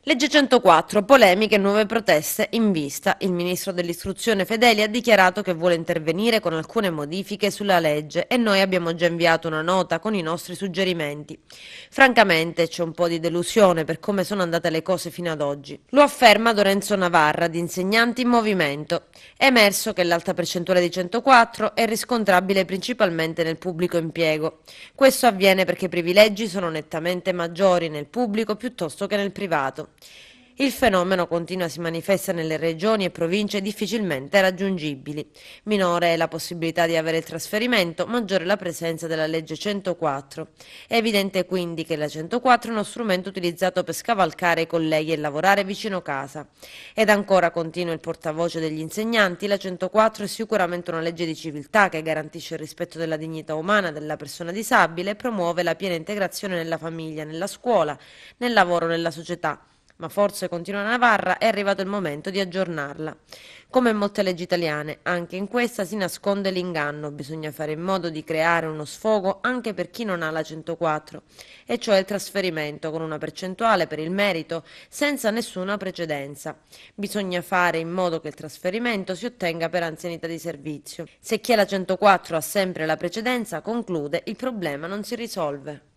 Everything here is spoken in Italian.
Legge 104, polemiche e nuove proteste in vista. Il ministro dell'istruzione Fedeli ha dichiarato che vuole intervenire con alcune modifiche sulla legge e noi abbiamo già inviato una nota con i nostri suggerimenti. Francamente c'è un po' di delusione per come sono andate le cose fino ad oggi. Lo afferma Lorenzo Navarra di Insegnanti in Movimento. È emerso che l'alta percentuale di 104 è riscontrabile principalmente nel pubblico impiego. Questo avviene perché i privilegi sono nettamente maggiori nel pubblico piuttosto che nel privato. Il fenomeno si manifesta nelle regioni e province difficilmente raggiungibili. Minore è la possibilità di avere il trasferimento, maggiore la presenza della legge 104. È evidente quindi che la 104 è uno strumento utilizzato per scavalcare i colleghi e lavorare vicino casa. Ed ancora continua il portavoce degli insegnanti, la 104 è sicuramente una legge di civiltà che garantisce il rispetto della dignità umana della persona disabile e promuove la piena integrazione nella famiglia, nella scuola, nel lavoro, nella società. Ma forse, continua Navarra, è arrivato il momento di aggiornarla. Come in molte leggi italiane, anche in questa si nasconde l'inganno, bisogna fare in modo di creare uno sfogo anche per chi non ha la 104, e cioè il trasferimento con una percentuale per il merito senza nessuna precedenza. Bisogna fare in modo che il trasferimento si ottenga per anzianità di servizio. Se chi ha la 104 ha sempre la precedenza, conclude, il problema non si risolve.